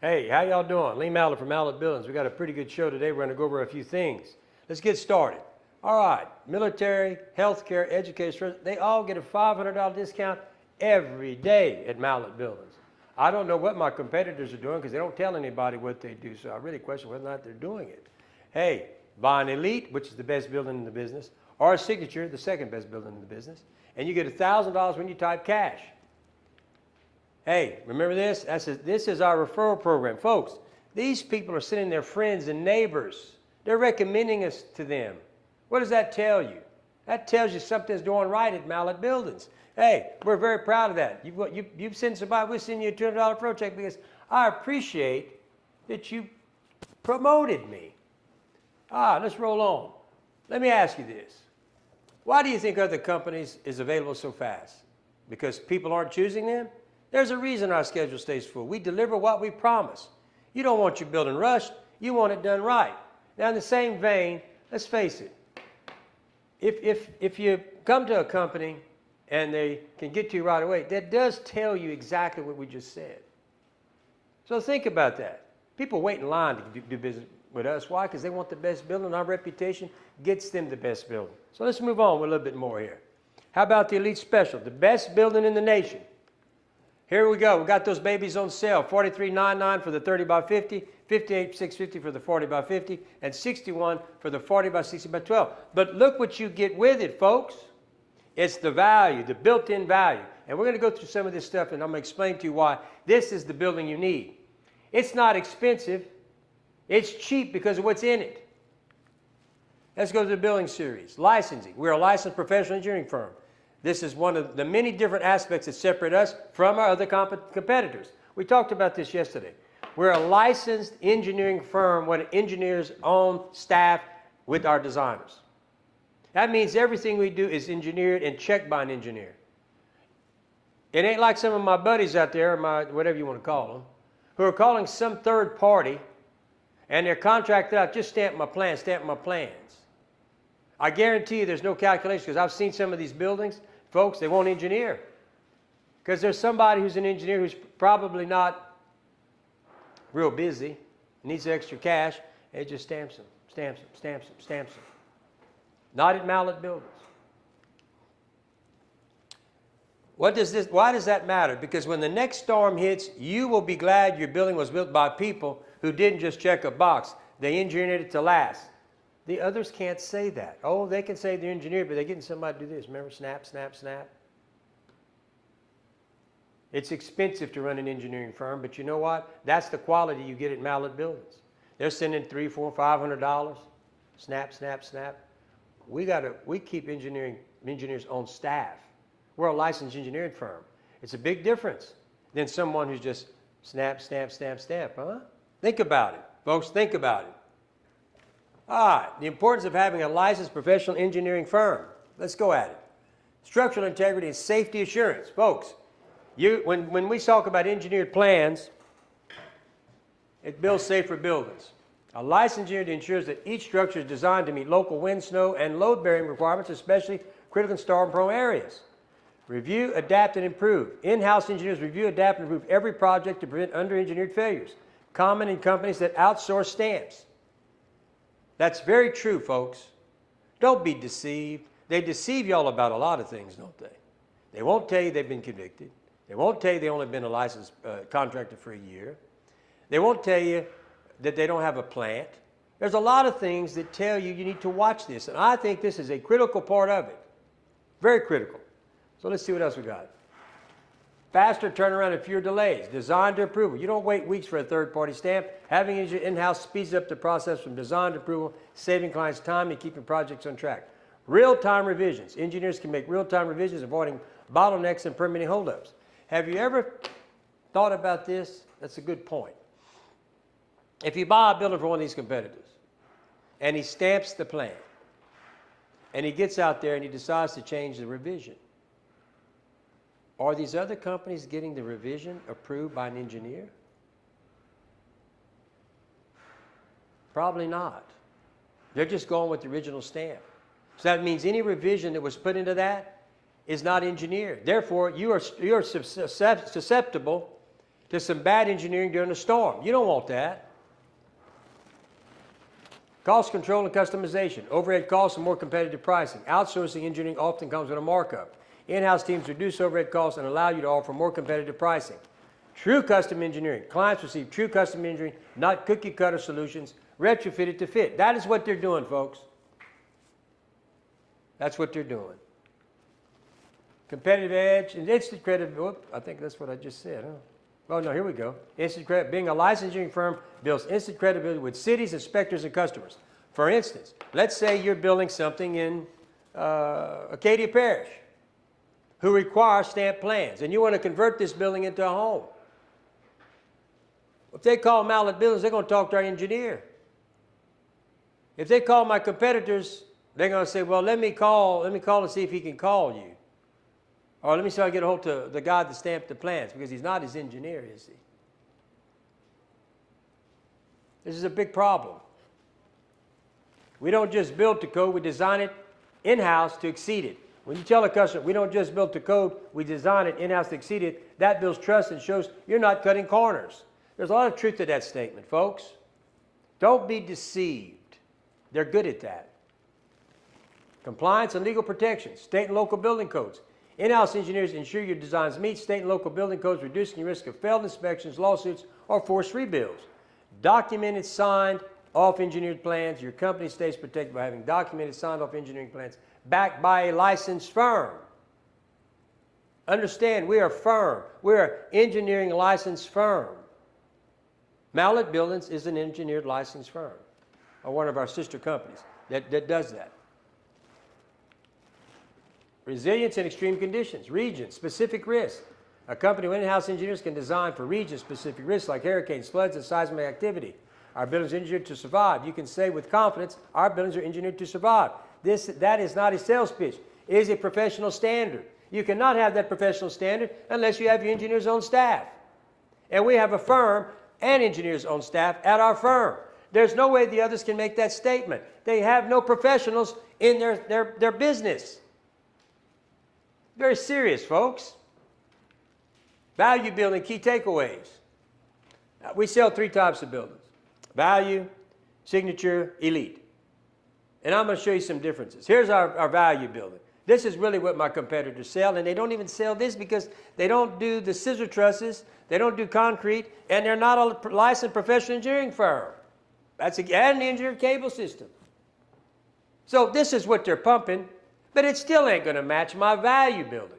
Hey, how y'all doing? Lee Mallett from Mallett Buildings. We got a pretty good show today. We're going to go over a few things. Let's get started. All right, military, healthcare, education, they all get a $500 discount every day at Mallett Buildings. I don't know what my competitors are doing because they don't tell anybody what they do, so I really question whether or not they're doing it. Hey, buy an Elite, which is the best building in the business, or a Signature, the second best building in the business, and you get $1,000 when you type cash. Hey, remember this? This is our referral program. Folks, these people are sending their friends and neighbors. They're recommending us to them. What does that tell you? That tells you something's doing right at Mallett Buildings. Hey, we're very proud of that. You've sent somebody, we'll send you a $200 pro check because I appreciate that you promoted me. Let's roll on. Let me ask you this. Why do you think other companies is available so fast? Because people aren't choosing them? There's a reason our schedule stays full. We deliver what we promise. You don't want your building rushed. You want it done right. Now, in the same vein, let's face it. If you come to a company and they can get to you right away, that does tell you exactly what we just said. So think about that. People wait in line to do business with us. Why? Because they want the best building. Our reputation gets them the best building. So let's move on with a little bit more here. How about the Elite Special, the best building in the nation? Here we go. We got those babies on sale. $43.99 for the 30 by 50, $58,650 for the 40 by 50, and $61 for the 40 by 60 by 12. But look what you get with it, folks. It's the value, the built-in value. And we're going to go through some of this stuff, and I'm going to explain to you why this is the building you need. It's not expensive. It's cheap because of what's in it. Let's go to the building series. Licensing. We're a licensed professional engineering firm. This is one of the many different aspects that separate us from our other competitors. We talked about this yesterday. We're a licensed engineering firm with engineers on staff with our designers. That means everything we do is engineered and checked by an engineer. It ain't like some of my buddies out there, whatever you want to call them, who are calling some third party and they're contracted out, just stamp my plans, stamp my plans. I guarantee you there's no calculation because I've seen some of these buildings. Folks, they won't engineer because there's somebody who's an engineer who's probably not real busy, needs extra cash, and it just stamps them, stamps them, stamps them, stamps them. Not at Mallett Buildings. Why does that matter? Because when the next storm hits, you will be glad your building was built by people who didn't just check a box. They engineered it to last. The others can't say that. Oh, they can say they're engineered, but they're getting somebody to do this. Remember, snap, snap, snap? It's expensive to run an engineering firm, but you know what? That's the quality you get at Mallett Buildings. They're sending $300, $400, $500. Snap, snap, snap. We keep engineers on staff. We're a licensed engineering firm. It's a big difference than someone who's just snap, snap, snap, snap, huh? Think about it, folks. Think about it. All right, the importance of having a licensed professional engineering firm. Let's go at it. Structural integrity and safety assurance. Folks, when we talk about engineered plans, it builds safer buildings. A licensed engineer ensures that each structure is designed to meet local wind, snow, and load-bearing requirements, especially critical and storm-prone areas. Review, adapt, and improve. In-house engineers review, adapt, and improve every project to prevent under-engineered failures. Common in companies that outsource stamps. That's very true, folks. Don't be deceived. They deceive y'all about a lot of things, don't they? They won't tell you they've been convicted. They won't tell you they've only been a licensed contractor for a year. They won't tell you that they don't have a plant. There's a lot of things that tell you you need to watch this, and I think this is a critical part of it. Very critical. So let's see what else we got. Faster turnaround and fewer delays. Design to approval. You don't wait weeks for a third-party stamp. Having it in-house speeds up the process from design to approval, saving clients time and keeping projects on track. Real-time revisions. Engineers can make real-time revisions, avoiding bottlenecks and permitting holdups. Have you ever thought about this? That's a good point. If you buy a building from one of these competitors, and he stamps the plan, and he gets out there and he decides to change the revision, are these other companies getting the revision approved by an engineer? Probably not. They're just going with the original stamp. So that means any revision that was put into that is not engineered. Therefore, you're susceptible to some bad engineering during a storm. You don't want that. Cost control and customization. Overhead costs and more competitive pricing. Outsourcing engineering often comes with a markup. In-house teams reduce overhead costs and allow you to offer more competitive pricing. True custom engineering. Clients receive true custom engineering, not cookie-cutter solutions, retrofitted to fit. That is what they're doing, folks. That's what they're doing. Competitive edge and instant credibility. I think that's what I just said, huh? Oh, no, here we go. Instant credit. Being a licensing firm builds instant credibility with cities, inspectors, and customers. For instance, let's say you're building something in Acadia Parish who requires stamp plans, and you want to convert this building into a home. If they call Mallet Buildings, they're going to talk to our engineer. If they call my competitors, they're going to say, well, let me call and see if he can call you. Or let me see if I can get a hold of the guy that stamped the plans, because he's not his engineer, is he? This is a big problem. We don't just build to code, we design it in-house to exceed it. When you tell a customer, we don't just build to code, we design it in-house to exceed it, that builds trust and shows you're not cutting corners. There's a lot of truth to that statement, folks. Don't be deceived. They're good at that. Compliance and legal protections, state and local building codes. In-house engineers ensure your designs meet state and local building codes, reducing your risk of failed inspections, lawsuits, or forced rebuilds. Documented, signed, off-engineered plans. Your company stays protected by having documented, signed off engineering plans backed by a licensed firm. Understand, we are a firm. We're an engineering licensed firm. Mallet Buildings is an engineered licensed firm, or one of our sister companies that does that. Resilience in extreme conditions, region, specific risks. A company with in-house engineers can design for region-specific risks like hurricanes, floods, and seismic activity. Our buildings are engineered to survive. You can say with confidence, our buildings are engineered to survive. That is not a sales pitch. It is a professional standard. You cannot have that professional standard unless you have your engineers on staff. And we have a firm and engineers on staff at our firm. There's no way the others can make that statement. They have no professionals in their business. Very serious, folks. Value building, key takeaways. We sell 3 types of buildings. Value, signature, elite. And I'm going to show you some differences. Here's our value building. This is really what my competitors sell, and they don't even sell this because they don't do the scissor trusses, they don't do concrete, and they're not a licensed professional engineering firm. That's an engineered cable system. So this is what they're pumping, but it still ain't going to match my value building.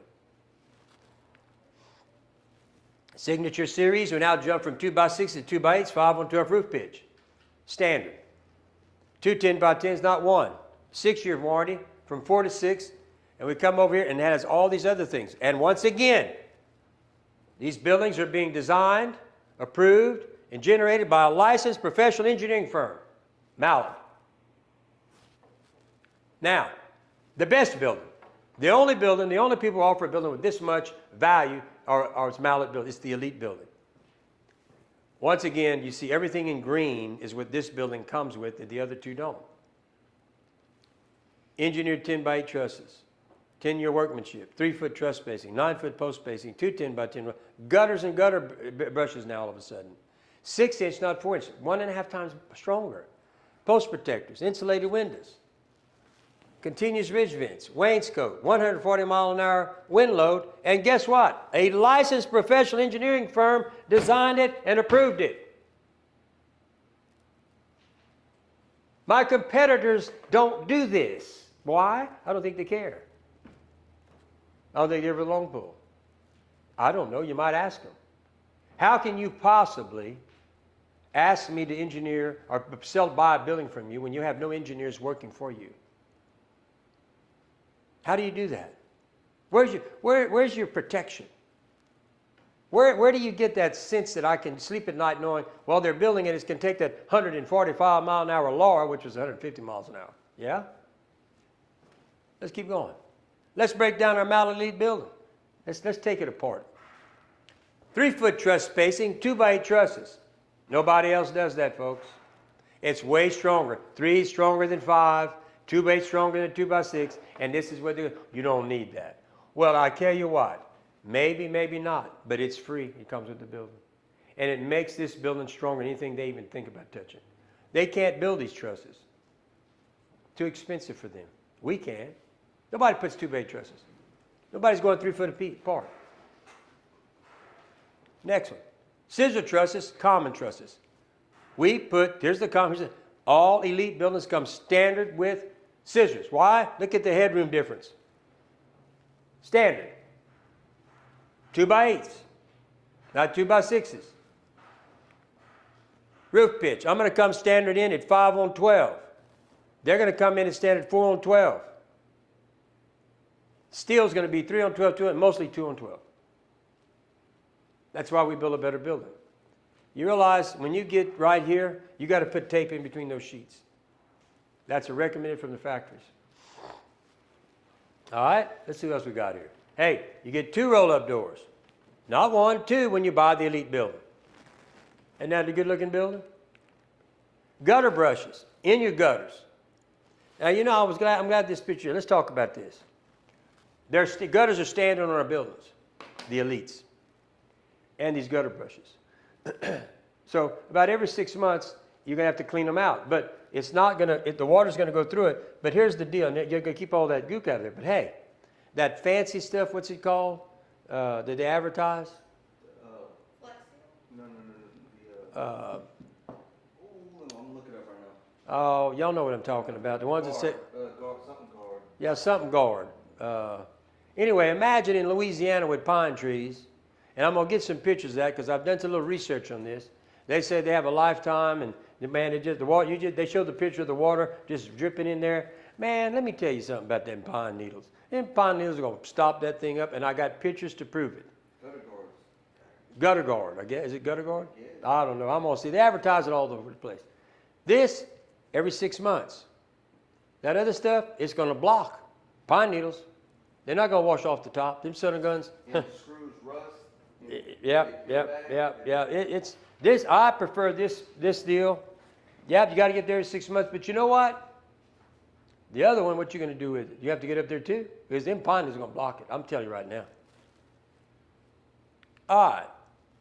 Signature series, we now jump from 2x6 to 2x8s, 5 on 12 roof pitch. Standard. 2 10x10s, not one. 6-year warranty from 4 to 6. And we come over here and it has all these other things. And once again, these buildings are being designed, approved, and generated by a licensed professional engineering firm, Mallet. Now, the best building, the only people who offer a building with this much value are it's Mallet building. It's the elite building. Once again, you see everything in green is what this building comes with and the other two don't. Engineered 10x8 trusses, 10-year workmanship, 3-foot truss spacing, 9-foot post spacing, 2 10x10, gutters and gutter brushes now all of a sudden. 6-inch, not 4-inch, 1.5 times stronger. Post protectors, insulated windows. Continuous ridge vents, wainscot, 140-mile-an-hour wind load, and guess what? A licensed professional engineering firm designed it and approved it. My competitors don't do this. Why? I don't think they care. I don't think they ever long pull. I don't know. You might ask them. How can you possibly ask me to engineer or buy a building from you when you have no engineers working for you? How do you do that? Where's your protection? Where do you get that sense that I can sleep at night knowing, well, they're building it, it can take that 145 mile an hour Laura, which was 150 miles an hour. Yeah? Let's keep going. Let's break down our Mallet Elite building. Let's take it apart. 3-foot truss spacing, 2x8 trusses. Nobody else does that, folks. It's way stronger. 3 is stronger than 5, 2x8 stronger than 2x6, and this is what you don't need that. Well, I tell you what, maybe, maybe not, but it's free. It comes with the building. And it makes this building stronger than anything they even think about touching. They can't build these trusses. Too expensive for them. We can. Nobody puts 2x8 trusses. Nobody's going 3 foot apart. Next one. Scissor trusses, common trusses. We put, here's the common, all Elite buildings come standard with scissors. Why? Look at the headroom difference. Standard. 2x8s, not 2x6s. Roof pitch, I'm going to come standard in at 5 on 12. They're going to come in at standard 4 on 12. Steel's going to be 3 on 12, 2 on, mostly 2 on 12. That's why we build a better building. You realize when you get right here, you got to put tape in between those sheets. That's recommended from the factories. All right, let's see what else we got here. Hey, you get 2 roll-up doors. Not 1, 2 when you buy the Elite building. Isn't that a good-looking building? Gutter brushes in your gutters. Now, you know, I'm glad this picture. Let's talk about this. Gutters are standing on our buildings, the Elites, and these gutter brushes. So about every 6 months, you're going to have to clean them out. But it's not going to, the water's going to go through it. But here's the deal. You're going to keep all that gook out of there. But hey, that fancy stuff, what's it called? That they advertise? No. I'm looking up right now. Oh, y'all know what I'm talking about. The ones that say... something guard. Yeah, something guard. Anyway, imagine in Louisiana with pine trees, and I'm going to get some pictures of that because I've done some little research on this. They say they have a lifetime, and man, they show the picture of the water just dripping in there. Man, let me tell you something about them pine needles. Them pine needles are going to stop that thing up, and I got pictures to prove it. Gutter guard, I guess. Is it gutter guard? Yeah. I don't know. I'm going to see. They advertise it all over the place. This, every 6 months. That other stuff, it's going to block. Pine needles, they're not going to wash off the top. Them Southern guns. Yeah, screws, rust. Yeah. It's this. I prefer this deal. Yep, you got to get there in 6 months. But you know what? The other one, what you going to do with it? You have to get up there too, because them pine needles are going to block it. I'm telling you right now. All right.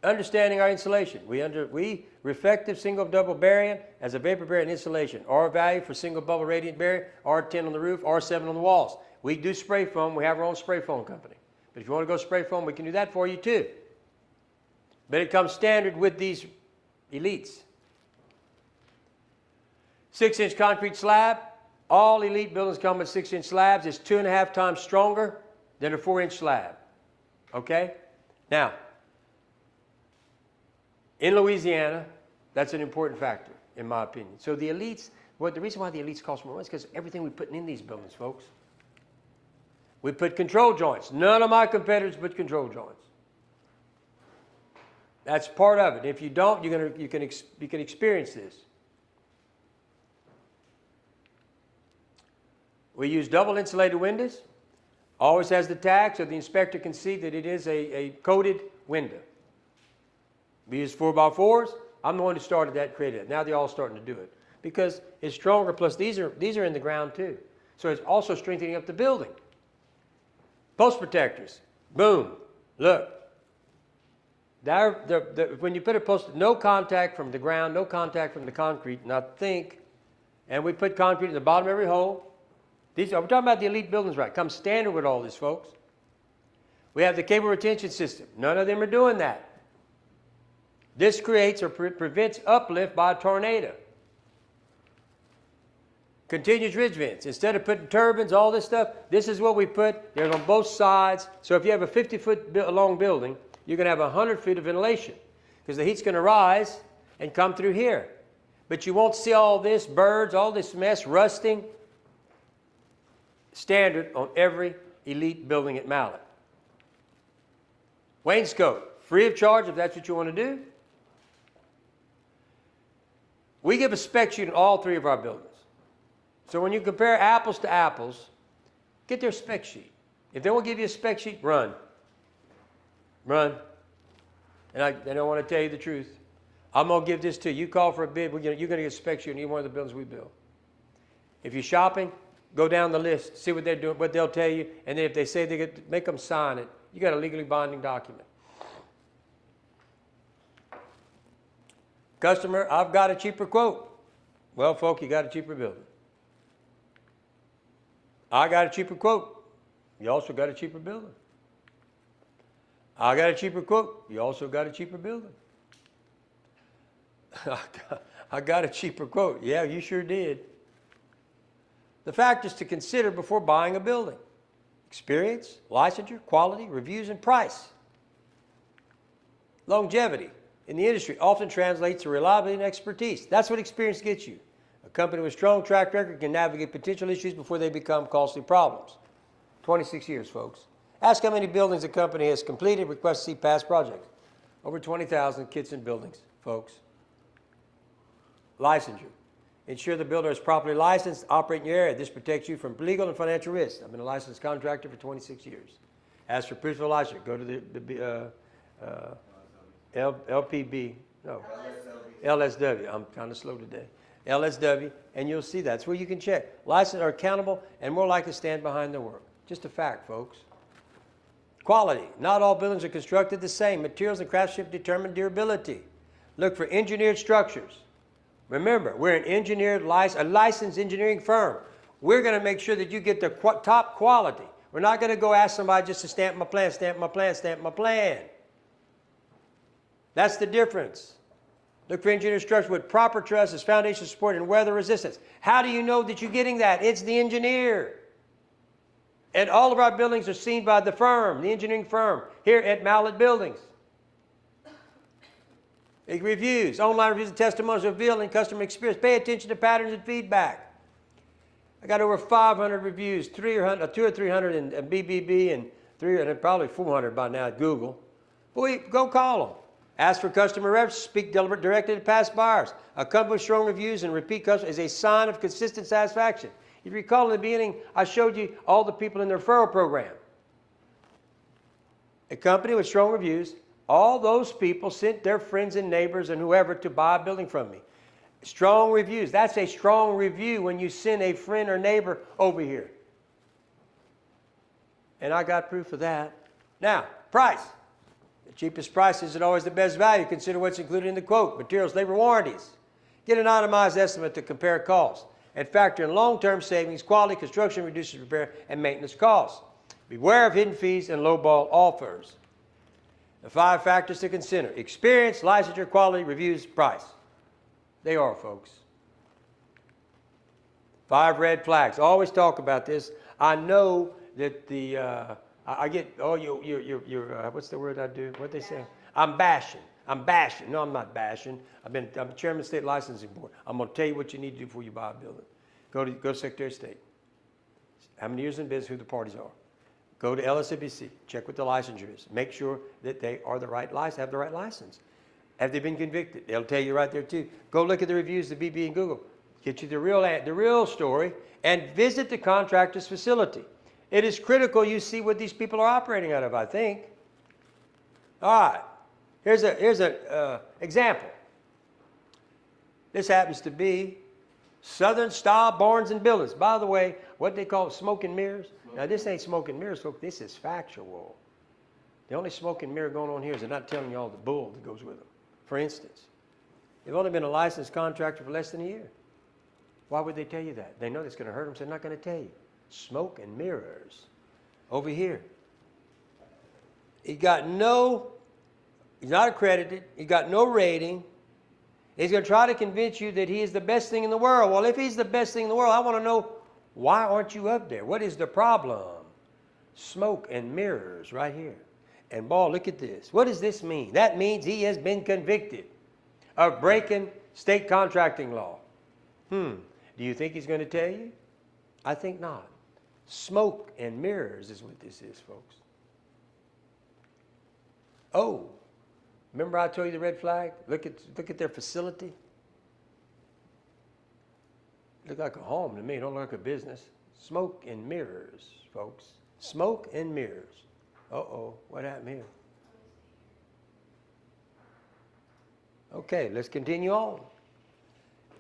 Understanding our insulation. We reflective single double barium as a vapor barrier and insulation. R value for single bubble radiant barrier, R10 on the roof, R7 on the walls. We do spray foam. We have our own spray foam company. But if you want to go spray foam, we can do that for you too. But it comes standard with these Elites. 6-inch concrete slab. All Elite buildings come with 6-inch slabs. It's 2.5 times stronger than a 4-inch slab. Okay? Now, in Louisiana, that's an important factor, in my opinion. So the Elites, the reason why the Elites cost more money is because everything we're putting in these buildings, folks. We put control joints. None of my competitors put control joints. That's part of it. If you don't, you can experience this. We use double insulated windows. Always has the tag so the inspector can see that it is a coated window. We use 4x4s. I'm the one who started that, created it. Now they're all starting to do it because it's stronger. Plus these are in the ground too, so it's also strengthening up the building. Post protectors. Boom. Look. When you put a post, no contact from the ground, no contact from the concrete. And we put concrete in the bottom of every hole. We're talking about the Elite buildings, right? Comes standard with all this, folks. We have the cable retention system. None of them are doing that. This creates or prevents uplift by a tornado. Continuous ridge vents. Instead of putting turbines, all this stuff, this is what we put. They're on both sides. So if you have a 50-foot long building, you're going to have 100 feet of ventilation because the heat's going to rise and come through here. But you won't see all this, birds, all this mess, rusting. Standard on every Elite building at Mallet. Wainscot, free of charge if that's what you want to do. We give a spec sheet in all 3 of our buildings. So when you compare apples to apples, get their spec sheet. If they won't give you a spec sheet, run. Run. And they don't want to tell you the truth. I'm going to give this to you. You call for a bid, you're going to get a spec sheet in any one of the buildings we build. If you're shopping, go down the list, see what they're doing, what they'll tell you, and then if they say they get, make them sign it, you got a legally binding document. Customer, I've got a cheaper quote. Well, folk, you got a cheaper building. I got a cheaper quote. You also got a cheaper building. I got a cheaper quote. You also got a cheaper building. I got a cheaper quote. Yeah, you sure did. The factors to consider before buying a building: experience, licensure, quality, reviews, and price. Longevity in the industry often translates to reliability and expertise. That's what experience gets you. A company with a strong track record can navigate potential issues before they become costly problems. 26 years, folks. Ask how many buildings a company has completed, request to see past projects. Over 20,000 kitchen buildings, folks. Licensure. Ensure the builder is properly licensed, operate in your area. This protects you from legal and financial risks. I've been a licensed contractor for 26 years. As for proof of licensure, go to the LPB, no, LSW. I'm kind of slow today. LSW, and you'll see that's where you can check. Licensed are accountable and more likely to stand behind their work. Just a fact, folks. Quality. Not all buildings are constructed the same. Materials and craftsmanship determine durability. Look for engineered structures. Remember, we're a licensed engineering firm. We're going to make sure that you get the top quality. We're not going to go ask somebody just to stamp my plan, stamp my plan, stamp my plan. That's the difference. Look for engineered structure with proper trusses, foundation support, and weather resistance. How do you know that you're getting that? It's the engineer. And all of our buildings are seen by the firm, the engineering firm, here at Mallet Buildings. Reviews, online reviews and testimonials revealing customer experience. Pay attention to patterns and feedback. I got over 500 reviews, 200 or 300 in BBB and 300 and probably 400 by now at Google. Boy, go call them. Ask for customer references. Speak directly to past buyers. A company with strong reviews and repeat customers is a sign of consistent satisfaction. If you recall in the beginning, I showed you all the people in the referral program. A company with strong reviews, all those people sent their friends and neighbors and whoever to buy a building from me. Strong reviews. That's a strong review when you send a friend or neighbor over here. And I got proof of that. Now, price. The cheapest price isn't always the best value. Consider what's included in the quote. Materials, labor, warranties. Get an itemized estimate to compare costs. And factor in long-term savings, quality, construction, reduces repair, and maintenance costs. Beware of hidden fees and lowball offers. The 5 factors to consider: experience, licensure, quality, reviews, price. They are, folks. 5 red flags. I always talk about this. I know that I get, oh, you're what's the word I do? What they say? I'm bashing. I'm bashing. No, I'm not bashing. I'm chairman of the State Licensing Board. I'm going to tell you what you need to do before you buy a building. Go to Secretary of State. How many years in business, who the parties are. Go to LSABC. Check what the licensure is. Make sure that they are the right license, have the right license. Have they been convicted? They'll tell you right there too. Go look at the reviews of BB and Google. Get you the real story, and visit the contractor's facility. It is critical you see what these people are operating out of, I think. All right. Here's an example. This happens to be Southern Style Barns and Buildings. By the way, what they call smoke and mirrors. Now, this ain't smoke and mirrors, folks. This is factual. The only smoke and mirror going on here is they're not telling you all the bull that goes with them. For instance, they've only been a licensed contractor for less than a year. Why would they tell you that? They know that's going to hurt them, so they're not going to tell you. Smoke and mirrors. Over here. He's not accredited. He's got no rating. He's going to try to convince you that he is the best thing in the world. Well, if he's the best thing in the world, I want to know, why aren't you up there? What is the problem? Smoke and mirrors right here. And boy, look at this. What does this mean? That means he has been convicted of breaking state contracting law. Do you think he's going to tell you? I think not. Smoke and mirrors is what this is, folks. Oh, Remember I told you the red flag? Look at their facility. Look like a home to me. Don't look like a business. Smoke and mirrors, folks. Smoke and mirrors. Uh-oh, what happened here? Okay, let's continue on.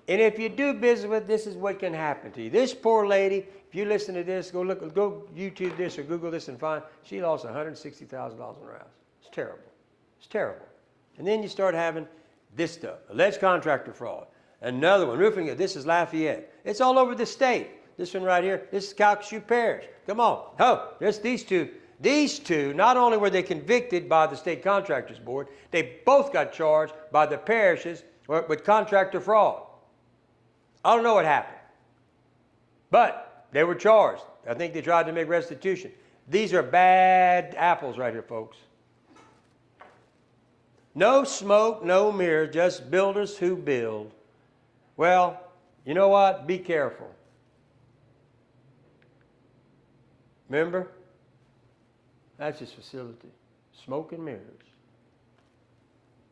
And if you do business with, this is what can happen to you. This poor lady, if you listen to this, go YouTube this or Google this and find, she lost $160,000 on her house. It's terrible. It's terrible. And then you start having this stuff, alleged contractor fraud. Another one, roofing, this is Lafayette. It's all over the state. This one right here, this is Calcasieu Parish. Come on. Oh, there's these two. These two, not only were they convicted by the State Contractors Board, they both got charged by the parishes with contractor fraud. I don't know what happened, but they were charged. I think they tried to make restitution. These are bad apples right here, folks. No smoke, no mirror, just builders who build. Well, you know what? Be careful. Remember? That's his facility. Smoke and mirrors.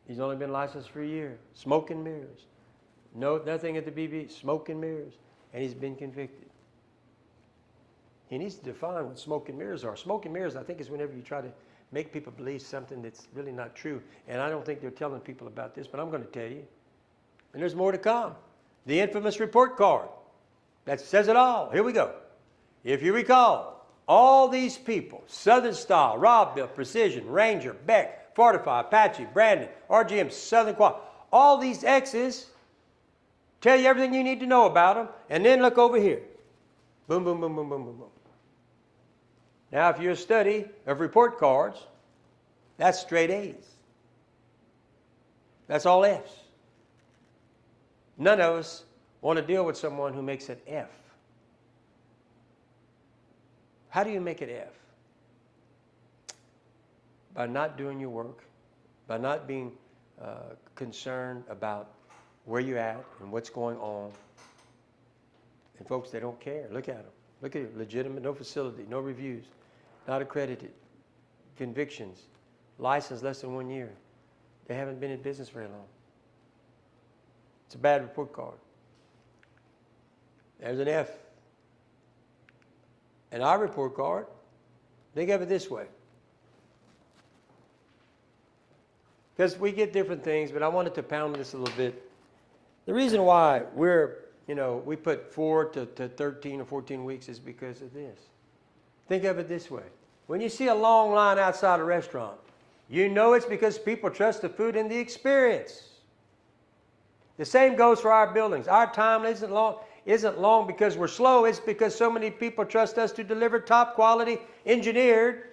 He's only been licensed for a year. Smoke and mirrors. No, nothing at the BB. Smoke and mirrors. And he's been convicted. He needs to define what smoke and mirrors are. Smoke and mirrors, I think, is whenever you try to make people believe something that's really not true. And I don't think they're telling people about this, but I'm going to tell you. And there's more to come. The infamous report card. That says it all. Here we go. If you recall, all these people, Southern Style, Robbill, Precision, Ranger, Beck, Fortify, Apache, Brandon, RGM, Southern Quad, all these X's tell you everything you need to know about them, and then look over here. Boom, boom, boom, boom, boom, boom, boom. Now, if you're a study of report cards, that's straight A's. That's all F's. None of us want to deal with someone who makes an F. How do you make it F? By not doing your work, by not being concerned about where you're at and what's going on. And folks, they don't care. Look at them. Look at it. Legitimate, no facility, no reviews, not accredited, convictions, license less than 1 year. They haven't been in business very long. It's a bad report card. There's an F. And our report card, think of it this way. Because we get different things, but I wanted to pound this a little bit. The reason why we put 4 to 13 or 14 weeks is because of this. Think of it this way. When you see a long line outside a restaurant, you know it's because people trust the food and the experience. The same goes for our buildings. Our time isn't long because we're slow. It's because so many people trust us to deliver top quality engineered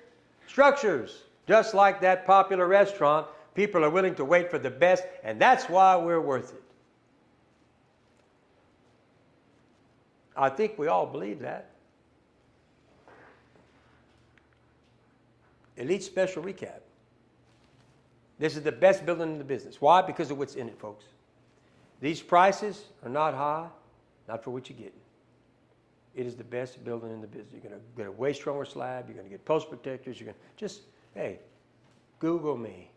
structures. Just like that popular restaurant, people are willing to wait for the best, and that's why we're worth it. I think we all believe that. Elite Special Recap. This is the best building in the business. Why? Because of what's in it, folks. These prices are not high, not for what you're getting. It is the best building in the business. You're going to get a way stronger slab. You're going to get post protectors. You're going to just, hey, Google me.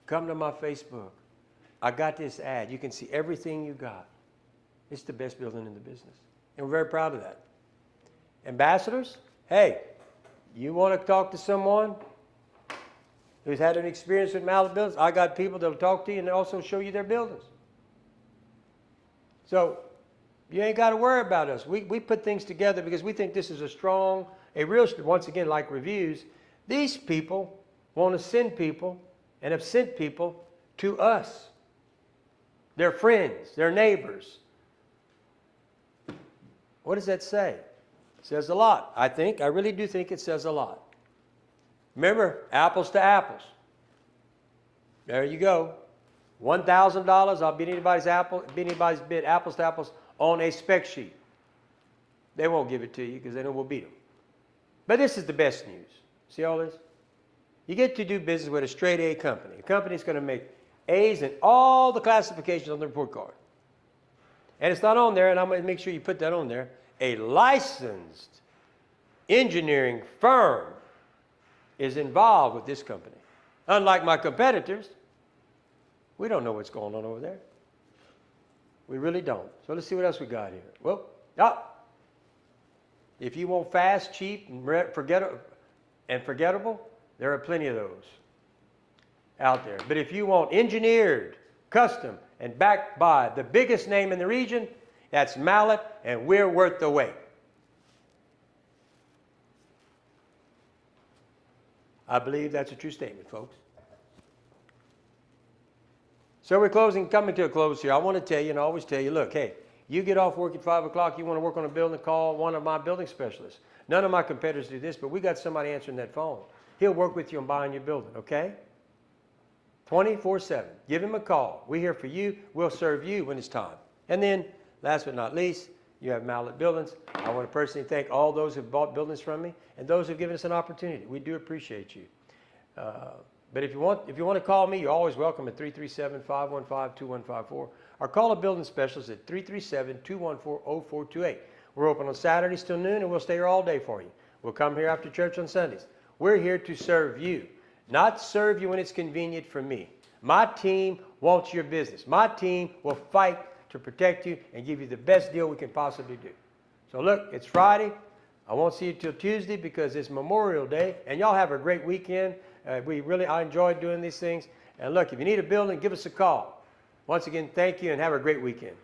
Come to my Facebook. I got this ad. You can see everything you got. It's the best building in the business. And we're very proud of that. Ambassadors, hey, you want to talk to someone who's had an experience with Mallet buildings? I got people that will talk to you and also show you their buildings. So you ain't got to worry about us. We put things together because we think this is a real, once again, like reviews, these people want to send people and have sent people to us. Their friends, their neighbors. What does that say? It says a lot, I think. I really do think it says a lot. Remember, apples to apples. There you go. $1,000, I'll beat anybody's bid, apples to apples, on a spec sheet. They won't give it to you because they know we'll beat them. But this is the best news. See all this? You get to do business with a straight A company. A company that's going to make A's in all the classifications on the report card. And it's not on there, and I'm going to make sure you put that on there. A licensed engineering firm is involved with this company. Unlike my competitors, We don't know what's going on over there. We really don't. So let's see what else we got here. Well, if you want fast, cheap, and forgettable, there are plenty of those out there. But if you want engineered, custom, and backed by the biggest name in the region, that's Mallet, and we're worth the wait. I believe that's a true statement, folks. So we're coming to a close here. I want to tell you, and I always tell you, look, hey, you get off work at 5 o'clock, you want to work on a building, call one of my building specialists. None of my competitors do this, but we got somebody answering that phone. He'll work with you on buying your building, okay? 24/7. Give him a call. We're here for you. We'll serve you when it's time. And then, last but not least, you have Mallet Buildings. I want to personally thank all those who've bought buildings from me and those who've given us an opportunity. We do appreciate you. But if you want to call me, you're always welcome at 337-515-2154, or call a building specialist at 337-214-0428. We're open on Saturdays till noon, and we'll stay here all day for you. We'll come here after church on Sundays. We're here to serve you, not serve you when it's convenient for me. My team wants your business. My team will fight to protect you and give you the best deal we can possibly do. So look, it's Friday. I won't see you till Tuesday because it's Memorial Day, and y'all have a great weekend. I enjoyed doing these things. And look, if you need a building, give us a call. Once again, thank you and have a great weekend.